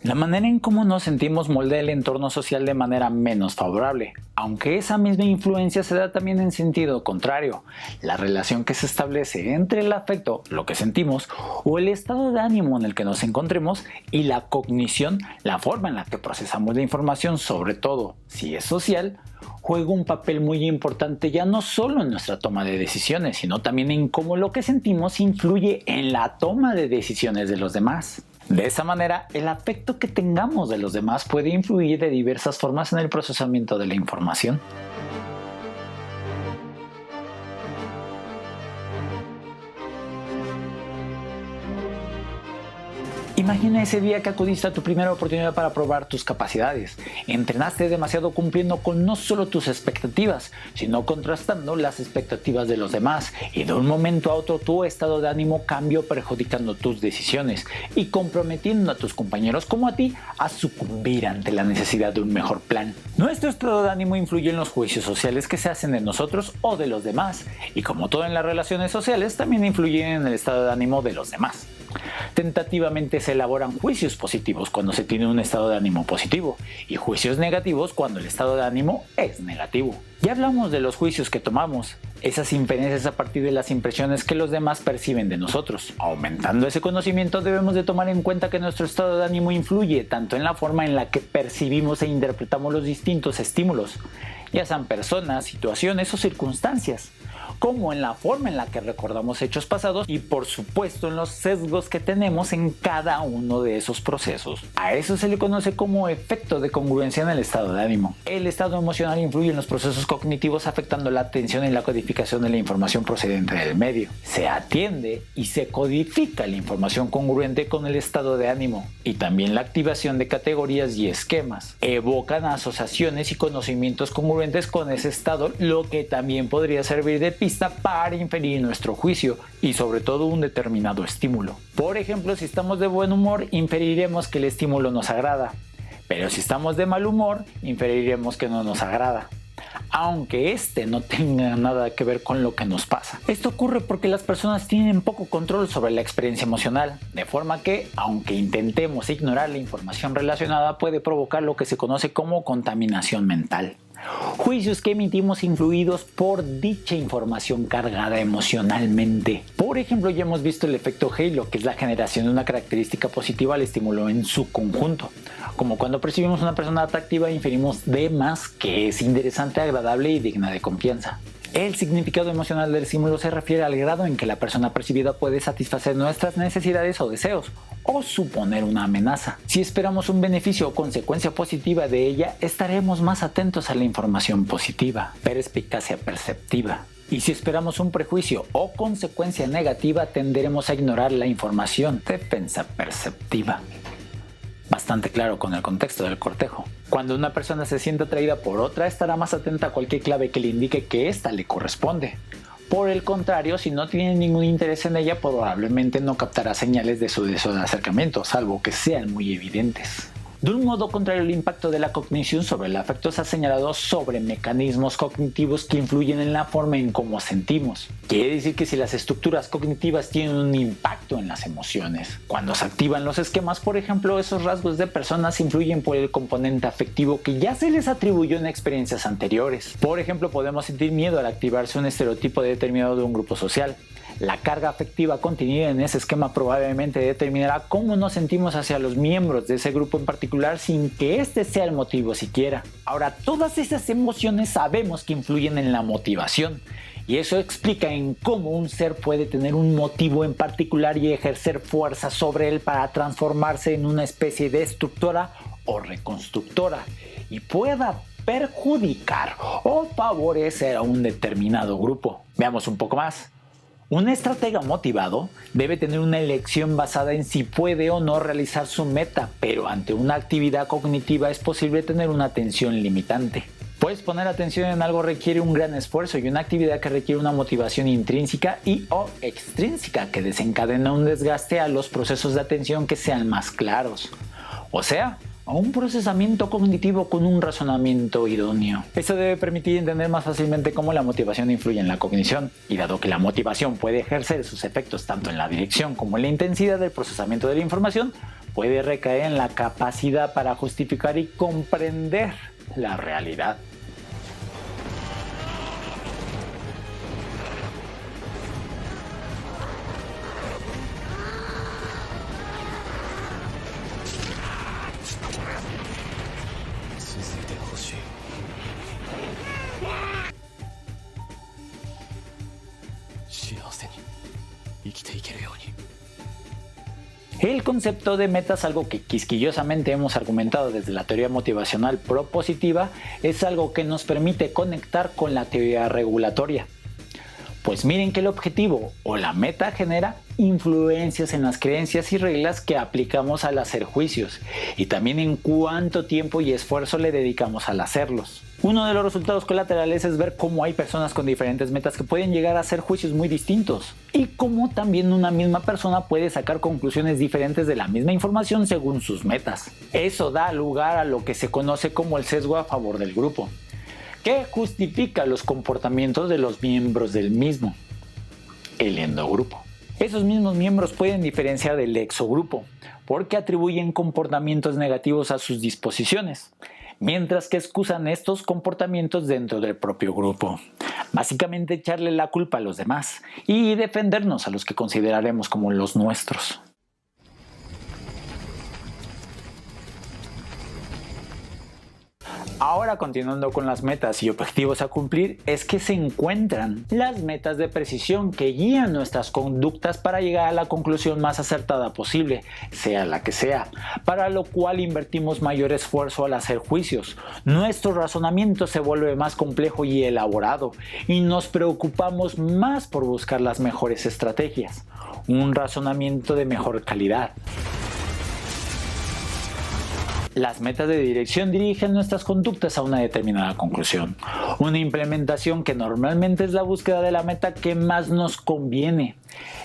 La manera en cómo nos sentimos moldea el entorno social de manera menos favorable, aunque esa misma influencia se da también en sentido contrario. La relación que se establece entre el afecto, lo que sentimos, o el estado de ánimo en el que nos encontremos, y la cognición, la forma en la que procesamos la información, sobre todo si es social, juega un papel muy importante ya no solo en nuestra toma de decisiones, sino también en cómo lo que sentimos influye en la toma de decisiones de los demás. De esa manera, el afecto que tengamos de los demás puede influir de diversas formas en el procesamiento de la información. Imagina ese día que acudiste a tu primera oportunidad para probar tus capacidades. Entrenaste demasiado cumpliendo con no solo tus expectativas, sino contrastando las expectativas de los demás, y de un momento a otro tu estado de ánimo cambió perjudicando tus decisiones y comprometiendo a tus compañeros como a ti a sucumbir ante la necesidad de un mejor plan. Nuestro estado de ánimo influye en los juicios sociales que se hacen de nosotros o de los demás, y como todo en las relaciones sociales, también influye en el estado de ánimo de los demás. Tentativamente se elaboran juicios positivos cuando se tiene un estado de ánimo positivo y juicios negativos cuando el estado de ánimo es negativo. Ya hablamos de los juicios que tomamos, esas inferencias a partir de las impresiones que los demás perciben de nosotros. Aumentando ese conocimiento, debemos de tomar en cuenta que nuestro estado de ánimo influye tanto en la forma en la que percibimos e interpretamos los distintos estímulos, ya sean personas, situaciones o circunstancias, como en la forma en la que recordamos hechos pasados y por supuesto en los sesgos que tenemos en cada uno de esos procesos. A eso se le conoce como efecto de congruencia en el estado de ánimo. El estado emocional influye en los procesos cognitivos afectando la atención y la codificación de la información procedente del medio. Se atiende y se codifica la información congruente con el estado de ánimo y también la activación de categorías y esquemas. Evocan asociaciones y conocimientos congruentes con ese estado, lo que también podría servir de pista para inferir nuestro juicio y sobre todo un determinado estímulo. Por ejemplo, si estamos de buen humor, inferiremos que el estímulo nos agrada, pero si estamos de mal humor, inferiremos que no nos agrada, aunque este no tenga nada que ver con lo que nos pasa. Esto ocurre porque las personas tienen poco control sobre la experiencia emocional, de forma que, aunque intentemos ignorar la información relacionada, puede provocar lo que se conoce como contaminación mental. Juicios que emitimos influidos por dicha información cargada emocionalmente. Por ejemplo, ya hemos visto el efecto Halo, que es la generación de una característica positiva al estímulo en su conjunto. Como cuando percibimos una persona atractiva, inferimos de más que es interesante, agradable y digna de confianza. El significado emocional del estímulo se refiere al grado en que la persona percibida puede satisfacer nuestras necesidades o deseos, o suponer una amenaza. Si esperamos un beneficio o consecuencia positiva de ella, estaremos más atentos a la información positiva, perspicacia perceptiva. Y si esperamos un prejuicio o consecuencia negativa, tenderemos a ignorar la información, defensa perceptiva. Bastante claro con el contexto del cortejo. Cuando una persona se siente atraída por otra, estará más atenta a cualquier clave que le indique que ésta le corresponde. Por el contrario, si no tiene ningún interés en ella, probablemente no captará señales de su deseo de acercamiento, salvo que sean muy evidentes. De un modo contrario, el impacto de la cognición sobre el afecto se ha señalado sobre mecanismos cognitivos que influyen en la forma en cómo sentimos. Quiere decir que si las estructuras cognitivas tienen un impacto en las emociones, cuando se activan los esquemas, por ejemplo, esos rasgos de personas influyen por el componente afectivo que ya se les atribuyó en experiencias anteriores. Por ejemplo, podemos sentir miedo al activarse un estereotipo determinado de un grupo social. La carga afectiva contenida en ese esquema probablemente determinará cómo nos sentimos hacia los miembros de ese grupo en particular sin que este sea el motivo siquiera. Ahora, todas esas emociones sabemos que influyen en la motivación, y eso explica en cómo un ser puede tener un motivo en particular y ejercer fuerza sobre él para transformarse en una especie de destructora o reconstructora y pueda perjudicar o favorecer a un determinado grupo. Veamos un poco más. Un estratega motivado debe tener una elección basada en si puede o no realizar su meta, pero ante una actividad cognitiva es posible tener una atención limitante. Pues poner atención en algo requiere un gran esfuerzo y una actividad que requiere una motivación intrínseca y o extrínseca que desencadena un desgaste a los procesos de atención que sean más claros. O sea, a un procesamiento cognitivo con un razonamiento idóneo. Esto debe permitir entender más fácilmente cómo la motivación influye en la cognición, y dado que la motivación puede ejercer sus efectos tanto en la dirección como en la intensidad del procesamiento de la información, puede recaer en la capacidad para justificar y comprender la realidad. El concepto de meta es algo que quisquillosamente hemos argumentado desde la teoría motivacional propositiva, es algo que nos permite conectar con la teoría regulatoria. Pues miren que el objetivo o la meta genera influencias en las creencias y reglas que aplicamos al hacer juicios y también en cuánto tiempo y esfuerzo le dedicamos al hacerlos. Uno de los resultados colaterales es ver cómo hay personas con diferentes metas que pueden llegar a hacer juicios muy distintos y cómo también una misma persona puede sacar conclusiones diferentes de la misma información según sus metas. Eso da lugar a lo que se conoce como el sesgo a favor del grupo, que justifica los comportamientos de los miembros del mismo, el endogrupo. Esos mismos miembros pueden diferenciar del exogrupo porque atribuyen comportamientos negativos a sus disposiciones, mientras que excusan estos comportamientos dentro del propio grupo. Básicamente echarle la culpa a los demás y defendernos a los que consideraremos como los nuestros. Ahora, continuando con las metas y objetivos a cumplir, es que se encuentran las metas de precisión que guían nuestras conductas para llegar a la conclusión más acertada posible, sea la que sea, para lo cual invertimos mayor esfuerzo al hacer juicios. Nuestro razonamiento se vuelve más complejo y elaborado, y nos preocupamos más por buscar las mejores estrategias, un razonamiento de mejor calidad. Las metas de dirección dirigen nuestras conductas a una determinada conclusión, una implementación que normalmente es la búsqueda de la meta que más nos conviene.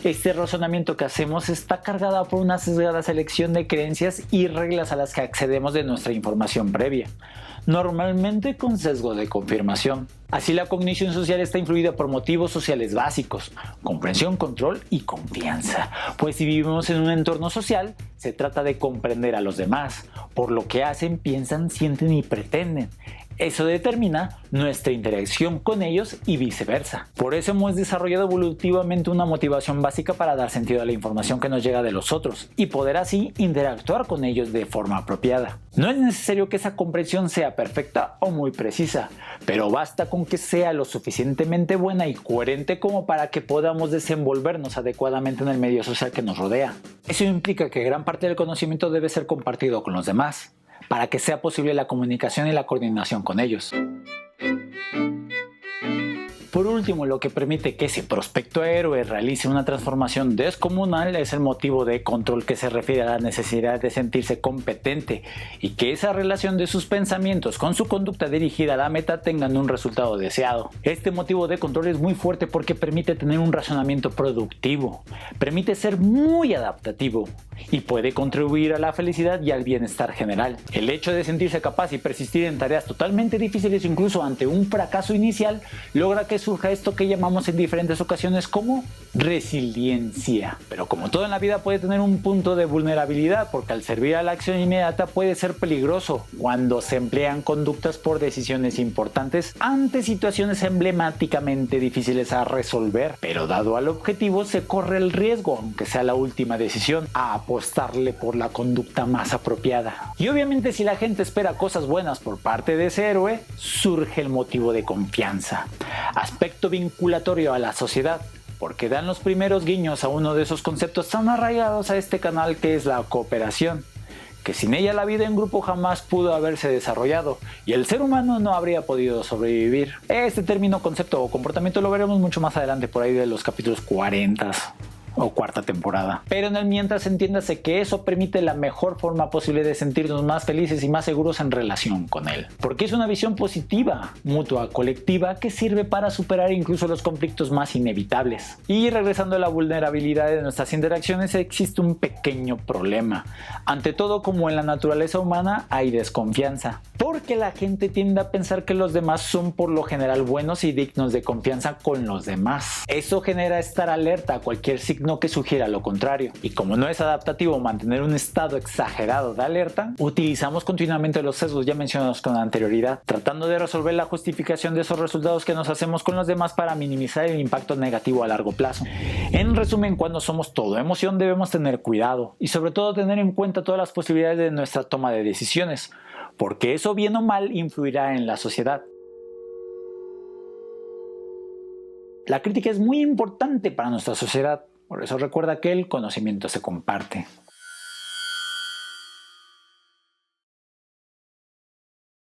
Este razonamiento que hacemos está cargado por una sesgada selección de creencias y reglas a las que accedemos de nuestra información previa, normalmente con sesgo de confirmación. Así, la cognición social está influida por motivos sociales básicos: comprensión, control y confianza. Pues si vivimos en un entorno social, se trata de comprender a los demás, por lo que hacen, piensan, sienten y pretenden. Eso determina nuestra interacción con ellos y viceversa. Por eso hemos desarrollado evolutivamente una motivación básica para dar sentido a la información que nos llega de los otros y poder así interactuar con ellos de forma apropiada. No es necesario que esa comprensión sea perfecta o muy precisa, pero basta con que sea lo suficientemente buena y coherente como para que podamos desenvolvernos adecuadamente en el medio social que nos rodea. Eso implica que gran parte del conocimiento debe ser compartido con los demás, para que sea posible la comunicación y la coordinación con ellos. Por último, lo que permite que ese prospecto héroe realice una transformación descomunal es el motivo de control, que se refiere a la necesidad de sentirse competente y que esa relación de sus pensamientos con su conducta dirigida a la meta tengan un resultado deseado. Este motivo de control es muy fuerte porque permite tener un razonamiento productivo, permite ser muy adaptativo y puede contribuir a la felicidad y al bienestar general. El hecho de sentirse capaz y persistir en tareas totalmente difíciles, incluso ante un fracaso inicial, logra que surja esto que llamamos en diferentes ocasiones como resiliencia. Pero como todo en la vida, puede tener un punto de vulnerabilidad, porque al servir a la acción inmediata puede ser peligroso cuando se emplean conductas por decisiones importantes ante situaciones emblemáticamente difíciles a resolver. Pero dado al objetivo, se corre el riesgo, aunque sea la última decisión, a apostarle por la conducta más apropiada. Y obviamente, si la gente espera cosas buenas por parte de ese héroe, surge el motivo de confianza, aspecto vinculatorio a la sociedad, porque dan los primeros guiños a uno de esos conceptos tan arraigados a este canal, que es la cooperación, que sin ella la vida en grupo jamás pudo haberse desarrollado y el ser humano no habría podido sobrevivir. Este término, concepto o comportamiento lo veremos mucho más adelante, por ahí de los capítulos 40 o cuarta temporada. Pero en el mientras, entiéndase que eso permite la mejor forma posible de sentirnos más felices y más seguros en relación con él. Porque es una visión positiva, mutua, colectiva, que sirve para superar incluso los conflictos más inevitables. Y regresando a la vulnerabilidad de nuestras interacciones, existe un pequeño problema. Ante todo, como en la naturaleza humana, hay desconfianza. Porque la gente tiende a pensar que los demás son por lo general buenos y dignos de confianza con los demás. Eso genera estar alerta a cualquier signo signo que sugiera lo contrario. Y como no es adaptativo mantener un estado exagerado de alerta, utilizamos continuamente los sesgos ya mencionados con anterioridad, tratando de resolver la justificación de esos resultados que nos hacemos con los demás para minimizar el impacto negativo a largo plazo. En resumen, cuando somos todo emoción debemos tener cuidado y sobre todo tener en cuenta todas las posibilidades de nuestra toma de decisiones, porque eso bien o mal influirá en la sociedad. La crítica es muy importante para nuestra sociedad, por eso recuerda que el conocimiento se comparte.